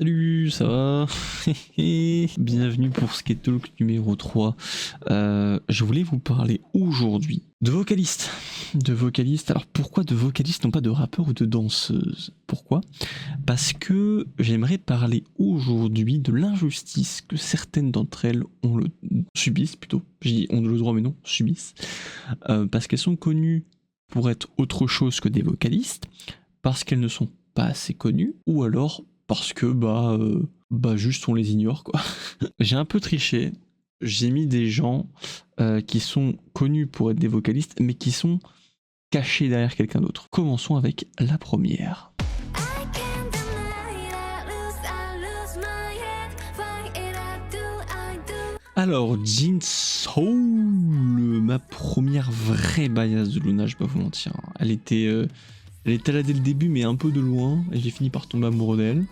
Salut, ça va? Bienvenue pour Skate Talk numéro 3. Je voulais vous parler aujourd'hui de vocalistes. Alors pourquoi de vocalistes, non pas de rappeurs ou de danseuses? Pourquoi? Parce que j'aimerais parler aujourd'hui de l'injustice que certaines d'entre elles subissent plutôt. J'ai dit ont le droit mais non, subissent. Parce qu'elles sont connues pour être autre chose que des vocalistes, parce qu'elles ne sont pas assez connues, ou alors parce que juste on les ignore quoi. J'ai un peu triché, j'ai mis des gens qui sont connus pour être des vocalistes mais qui sont cachés derrière quelqu'un d'autre. Commençons avec la première. Alors Jinsoul, ma première vraie bias de Luna, je vais pas vous mentir. Elle était là dès le début mais un peu de loin et j'ai fini par tomber amoureux d'elle.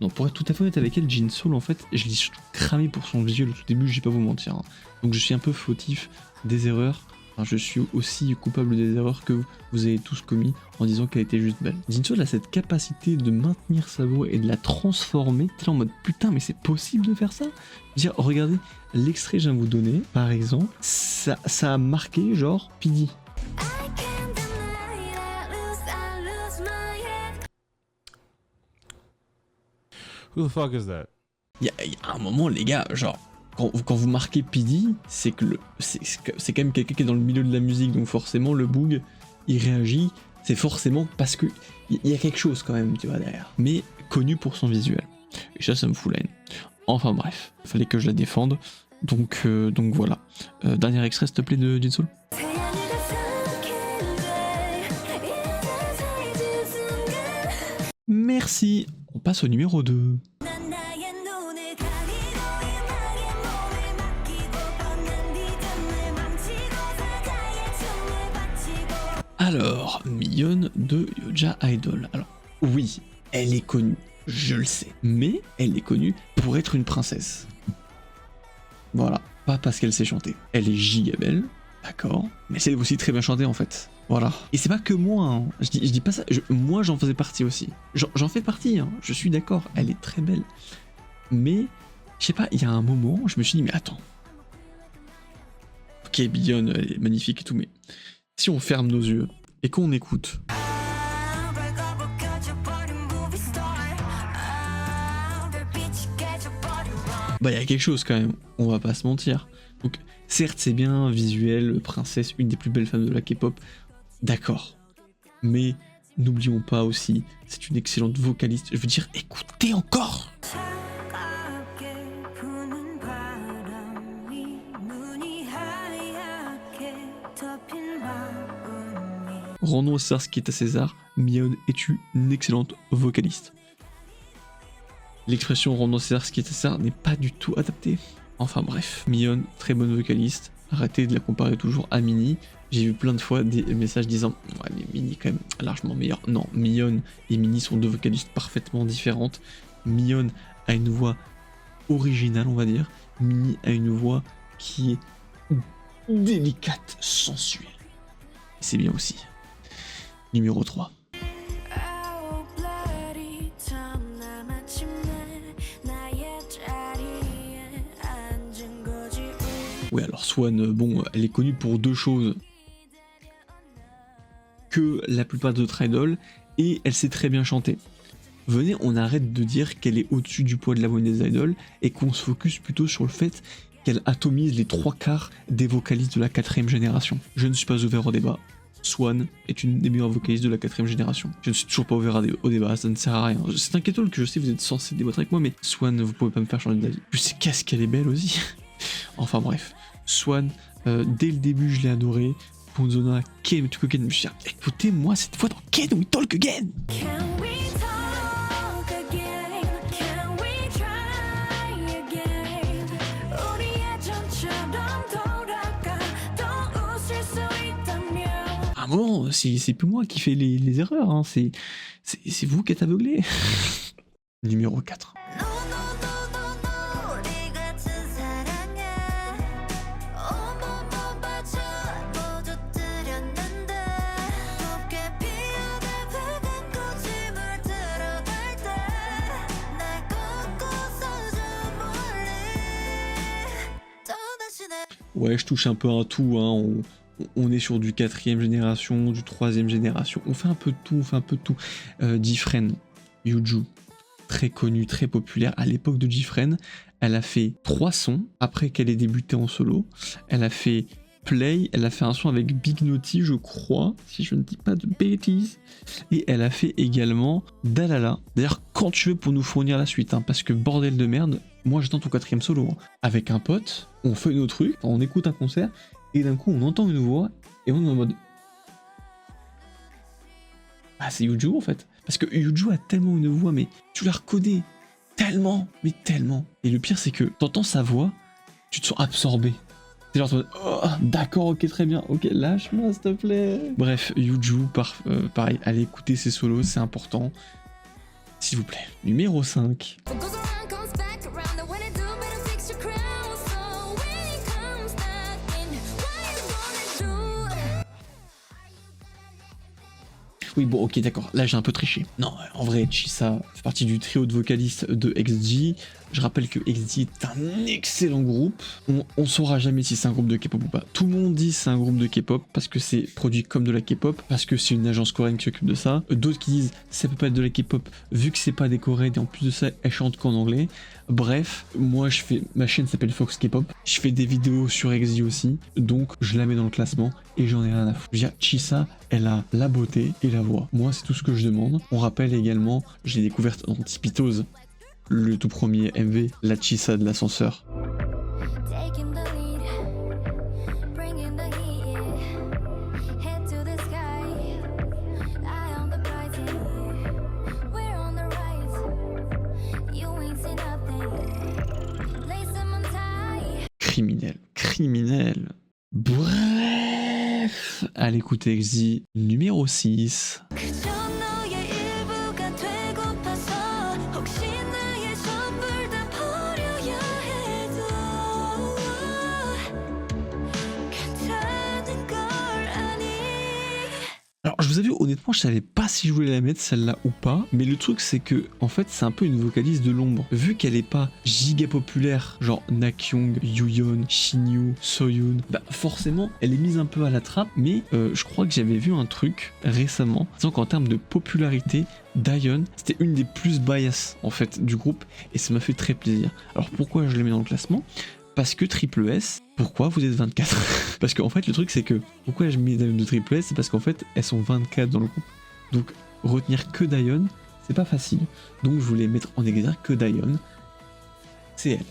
Non, pour être tout à fait honnête avec elle, Jinsoul en fait, je l'ai surtout cramé pour son visuel au tout début, je vais pas vous mentir. Donc je suis un peu fautif des erreurs. Enfin, je suis aussi coupable des erreurs que vous avez tous commis en disant qu'elle était juste belle. Jinsoul a cette capacité de maintenir sa voix et de la transformer. T'es là en mode putain mais c'est possible de faire ça? Dire regardez l'extrait que je viens de vous donner par exemple, ça a marqué genre P.D. Who the fuck is that? Il y a un moment les gars, genre quand vous marquez P.D, c'est que c'est quand même quelqu'un qui est dans le milieu de la musique, donc forcément le boog il réagit, c'est forcément parce que il y a quelque chose quand même tu vois derrière, mais connu pour son visuel. Et ça me fout la haine. Enfin bref, fallait que je la défende, donc voilà. Dernier extrait s'il te plaît de Jinsoul. Merci, on passe au numéro 2. Alors, Miyeon de Yoja Idol. Alors, oui, elle est connue, je le sais, mais elle est connue pour être une princesse. Voilà, pas parce qu'elle sait chanter. Elle est giga belle, d'accord, mais elle sait aussi très bien chanter en fait. Voilà. Et c'est pas que moi, hein. Je dis pas ça, moi j'en faisais partie aussi. J'en fais partie, hein. Je suis d'accord, elle est très belle. Mais, je sais pas, il y a un moment, je me suis dit, mais attends. Ok, Miyeon, elle est magnifique et tout, mais si on ferme nos yeux et qu'on écoute. Bah, il y a quelque chose quand même, on va pas se mentir. Donc, certes, c'est bien, visuel, princesse, une des plus belles femmes de la K-pop, d'accord. Mais n'oublions pas aussi, c'est une excellente vocaliste. Je veux dire, écoutez encore! Rendons à César ce qui est à César, Miyeon est une excellente vocaliste. L'expression rendons à César ce qui est à César n'est pas du tout adaptée. Enfin bref, Miyeon, très bonne vocaliste. Arrêtez de la comparer toujours à Minnie. J'ai vu plein de fois des messages disant ouais mais Minnie quand même largement meilleure. Non, Miyeon et Minnie sont deux vocalistes parfaitement différentes. Miyeon a une voix originale on va dire. Minnie a une voix qui est délicate, sensuelle. C'est bien aussi. Numéro 3. Oui, alors Swan, bon, elle est connue pour deux choses que la plupart d'autres idoles, et elle sait très bien chanter. Venez, on arrête de dire qu'elle est au-dessus du poids de la moyenne des idoles, et qu'on se focus plutôt sur le fait qu'elle atomise les 3/4 des vocalistes de la 4ème génération. Je ne suis pas ouvert au débat. Swan est une des meilleures vocalistes de la 4ème génération. Je ne suis toujours pas ouvert au débat, ça ne sert à rien. C'est un K-Talk que je sais, vous êtes censé débattre avec moi, mais Swan, vous pouvez pas me faire changer d'avis. Plus qu'est-ce qu'elle est belle aussi. Enfin bref, Swan, dès le début je l'ai adoré. Ponzona, Ken, Talk Again, je me suis dit, écoutez-moi cette fois dans Ken We Talk Again. À un moment, c'est plus moi qui fais les erreurs, hein. C'est vous qui êtes aveuglé. Numéro 4. Ouais, je touche un peu à tout, hein. On est sur du 4ème génération, du 3ème génération. On fait un peu de tout, on fait un peu de tout. Jifren, Yuju, très connue, très populaire. À l'époque de Jifren, elle a fait 3 sons après qu'elle ait débuté en solo. Elle a fait Play, elle a fait un son avec Big Naughty, je crois, si je ne dis pas de bêtises. Et elle a fait également Dalala. D'ailleurs, quand tu veux pour nous fournir la suite, hein, parce que bordel de merde, moi j'attends ton 4ème solo. Hein. Avec un pote, on fait nos trucs, on écoute un concert, et d'un coup on entend une voix, et on est en mode... Ah, c'est Yuju en fait. Parce que Yuju a tellement une voix, mais tu la reconnais tellement, mais tellement. Et le pire, c'est que t'entends sa voix, tu te sens absorbé. C'est genre, oh, d'accord, ok, très bien, ok, lâche-moi s'il te plaît. Bref, Yuju, pareil, allez écouter ses solos, c'est important. S'il vous plaît. Numéro 5. Oui, bon, ok, d'accord, là j'ai un peu triché. Non, en vrai, Chisa fait partie du trio de vocalistes de XG. Je rappelle que XG est un excellent groupe. On saura jamais si c'est un groupe de K-pop ou pas. Tout le monde dit c'est un groupe de K-pop parce que c'est produit comme de la K-pop, parce que c'est une agence coréenne qui s'occupe de ça. D'autres qui disent ça peut pas être de la K-pop vu que c'est pas des Coréens et en plus de ça, elles chantent qu'en anglais. Bref, moi ma chaîne s'appelle Fox K-pop. Je fais des vidéos sur XG aussi, donc je la mets dans le classement et j'en ai rien à foutre. Je veux dire, Chisa, elle a la beauté et la voix. Moi, c'est tout ce que je demande. On rappelle également, j'ai découvert dans Tipitose, le tout premier MV, la Chisa de l'ascenseur. Criminel. Bref, allez écouter XZ numéro 6. Alors je vous avoue, honnêtement, je savais pas si je voulais la mettre celle-là ou pas, mais le truc c'est que en fait c'est un peu une vocaliste de l'ombre. Vu qu'elle est pas giga populaire, genre Nakyong, Yuyeon, Shinyu, Soyoon, bah forcément elle est mise un peu à la trappe, mais je crois que j'avais vu un truc récemment, disant qu'en termes de popularité, Daeyeon c'était une des plus bias en fait du groupe, et ça m'a fait très plaisir. Alors pourquoi je l'ai mis dans le classement ? Parce que Triple S, pourquoi vous êtes 24 ? Parce qu'en fait le truc c'est que, pourquoi je mets Daeyeon de Triple S, c'est parce qu'en fait elles sont 24 dans le groupe. Donc retenir que Daeyeon, c'est pas facile. Donc je voulais mettre en exergue que Daeyeon, c'est elle.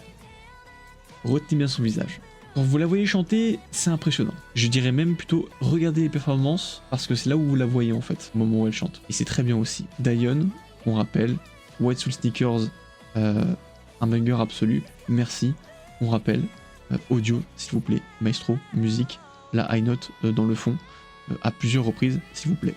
Retenez bien son visage. Quand vous la voyez chanter, c'est impressionnant. Je dirais même plutôt, regardez les performances, parce que c'est là où vous la voyez en fait, au moment où elle chante. Et c'est très bien aussi. Daeyeon, on rappelle, White Soul Sneakers, un banger absolu, merci. On rappelle, audio s'il vous plaît, maestro, musique, la high note dans le fond, à plusieurs reprises s'il vous plaît.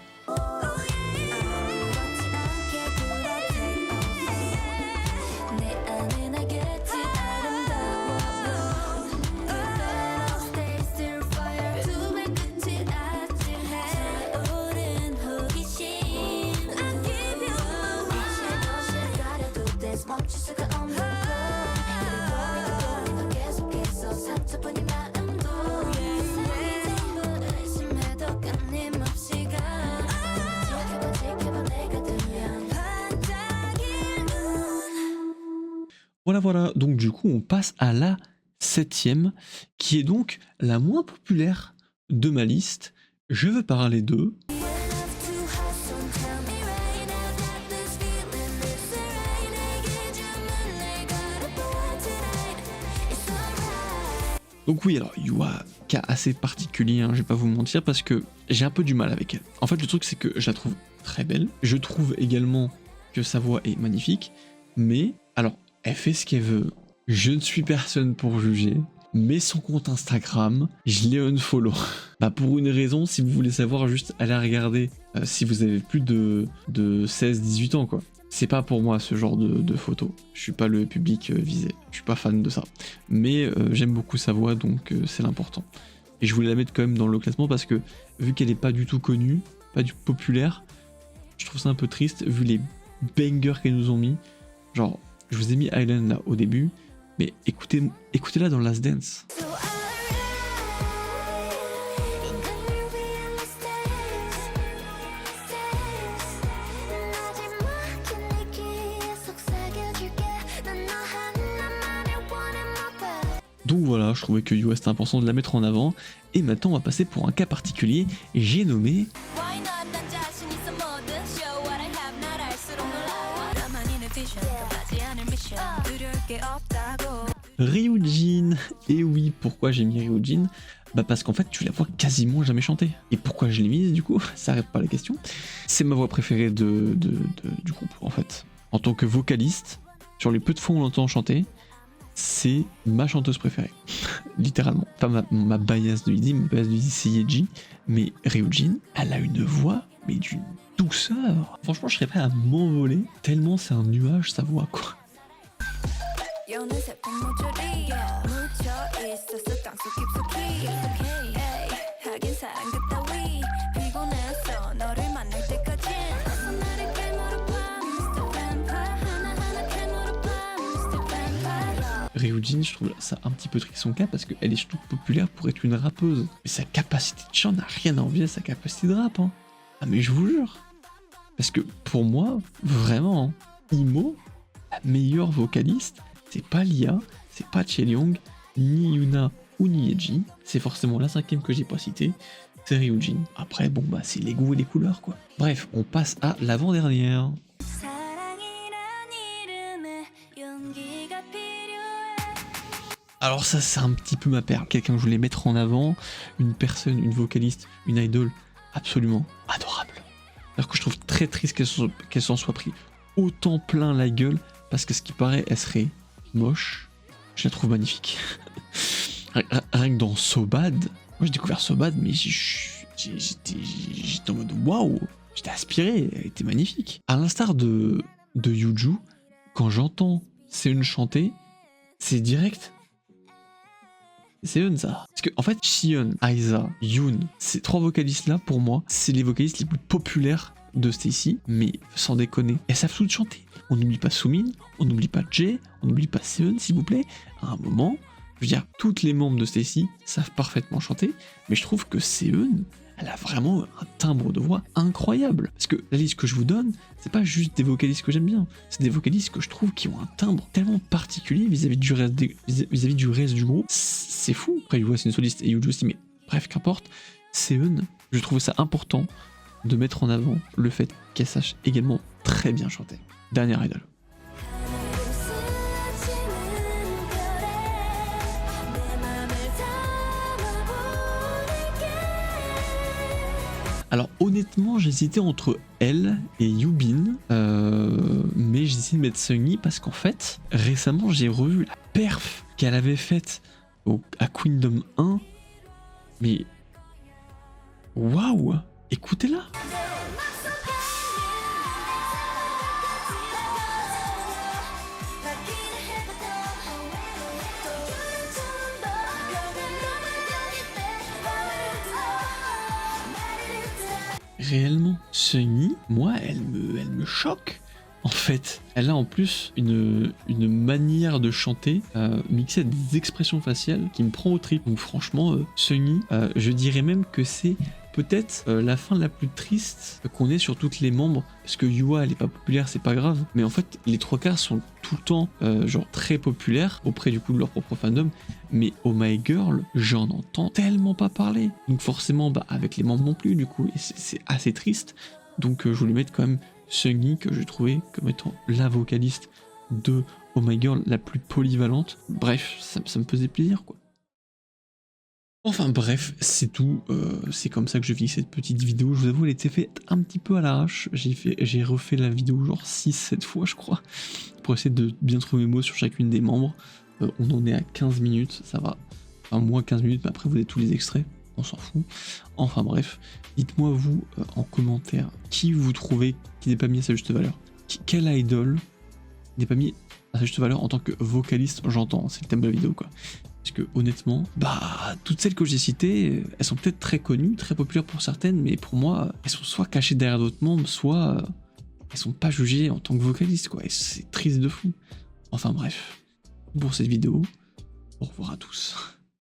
Voilà, donc du coup on passe à la 7ème, qui est donc la moins populaire de ma liste. Je veux parler de... Donc oui, alors Yua, cas assez particulier, hein, je vais pas vous mentir, parce que j'ai un peu du mal avec elle. En fait le truc c'est que je la trouve très belle, je trouve également que sa voix est magnifique, mais alors elle fait ce qu'elle veut, je ne suis personne pour juger, mais son compte Instagram, je l'ai unfollow. Bah pour une raison, si vous voulez savoir, juste allez regarder si vous avez plus de 16-18 ans quoi. C'est pas pour moi ce genre de photos, je suis pas le public visé, je suis pas fan de ça. Mais j'aime beaucoup sa voix donc c'est l'important. Et je voulais la mettre quand même dans le classement parce que vu qu'elle est pas du tout connue, pas du tout populaire, je trouve ça un peu triste vu les bangers qu'elles nous ont mis. Genre, je vous ai mis Island là au début, mais écoutez-la dans Last Dance. Donc voilà, je trouvais que Yua c'était important de la mettre en avant. Et maintenant on va passer pour un cas particulier, et j'ai nommé Ryujin. Et oui, pourquoi j'ai mis Ryujin? Bah parce qu'en fait tu la vois quasiment jamais chanter. Et pourquoi je l'ai mise du coup? Ça arrête pas la question. C'est ma voix préférée du groupe en fait. En tant que vocaliste, sur les peu de fois où on l'entend chanter, c'est ma chanteuse préférée. Littéralement. Pas ma bias de Lizzy, ma bias de Lizzy c'est Yeji, mais Ryujin, elle a une voix, mais d'une douceur. Franchement je serais prêt à m'envoler, tellement c'est un nuage sa voix quoi. Ryujin, je trouve ça un petit peu triste son cas parce qu'elle est surtout populaire pour être une rappeuse. Mais sa capacité de chant n'a rien à envier à sa capacité de rap. Hein. Ah mais je vous jure. Parce que pour moi, vraiment, hein, Imo, la meilleure vocaliste, c'est pas Lia, c'est pas Chaeryeong, ni Yuna ou ni Yeji. C'est forcément la cinquième que j'ai pas citée, c'est Ryujin. Après, bon bah c'est les goûts et les couleurs quoi. Bref, on passe à l'avant-dernière. Alors ça c'est un petit peu ma perle, quelqu'un que je voulais mettre en avant, une personne, une vocaliste, une idole absolument adorable. Alors que je trouve très triste qu'elle s'en soit pris autant plein la gueule, parce que ce qui paraît elle serait moche, je la trouve magnifique. Rien que dans So Bad, moi j'ai découvert So Bad mais j'étais en mode waouh, j'étais aspiré, elle était magnifique. À l'instar de Yuju, quand j'entends Seeun chanter, c'est direct. C'est Seeun ça. Parce que en fait, Siyeon, Aiza, Yoon, ces trois vocalistes là pour moi, c'est les vocalistes les plus populaires de STAYC, mais sans déconner, elles savent toutes chanter. On n'oublie pas Sumin, on n'oublie pas Jae, on n'oublie pas Seeun s'il vous plaît. À un moment, je veux dire, toutes les membres de STAYC savent parfaitement chanter, mais je trouve que Seeun, elle a vraiment un timbre de voix incroyable. Parce que la liste que je vous donne, c'est pas juste des vocalistes que j'aime bien, c'est des vocalistes que je trouve qui ont un timbre tellement particulier vis-à-vis du reste du groupe. C'est fou. Après, Yua c'est une soliste et Yuju aussi, mais bref, qu'importe. Seeun, je trouvais ça important de mettre en avant le fait qu'elle sache également très bien chanter. Dernière idole. Alors honnêtement j'hésitais entre elle et Yubin, mais j'ai décidé de mettre Seunggi parce qu'en fait récemment j'ai revu la perf qu'elle avait faite à Queendom 1, mais waouh, écoutez-la. Réellement, Seunggi, moi, elle me choque. En fait, elle a en plus une manière de chanter mixée à des expressions faciales qui me prend au trip. Donc franchement, Seunggi, je dirais même que c'est peut-être la fin la plus triste qu'on ait sur toutes les membres, parce que Yua elle est pas populaire, c'est pas grave, mais en fait les trois quarts sont tout le temps genre très populaires auprès du coup de leur propre fandom, mais Oh My Girl j'en entends tellement pas parler, donc forcément bah avec les membres non plus du coup, et c'est assez triste, donc je voulais mettre quand même Seunggi que je trouvais comme étant la vocaliste de Oh My Girl la plus polyvalente. Bref, ça me faisait plaisir quoi. Enfin bref, c'est tout, c'est comme ça que je finis cette petite vidéo, je vous avoue elle était faite un petit peu à l'arrache, j'ai refait la vidéo genre 6-7 fois je crois, pour essayer de bien trouver mes mots sur chacune des membres. On en est à 15 minutes, ça va, enfin moins 15 minutes, mais après vous avez tous les extraits, on s'en fout. Enfin bref, dites-moi vous en commentaire qui vous trouvez qui n'est pas mis à sa juste valeur, quelle idol n'est pas mis à sa juste valeur en tant que vocaliste, j'entends, c'est le thème de la vidéo quoi. Parce que honnêtement, bah toutes celles que j'ai citées, elles sont peut-être très connues, très populaires pour certaines, mais pour moi, elles sont soit cachées derrière d'autres membres, soit elles sont pas jugées en tant que vocalistes quoi, et c'est triste de fou. Enfin bref, pour cette vidéo, au revoir à tous.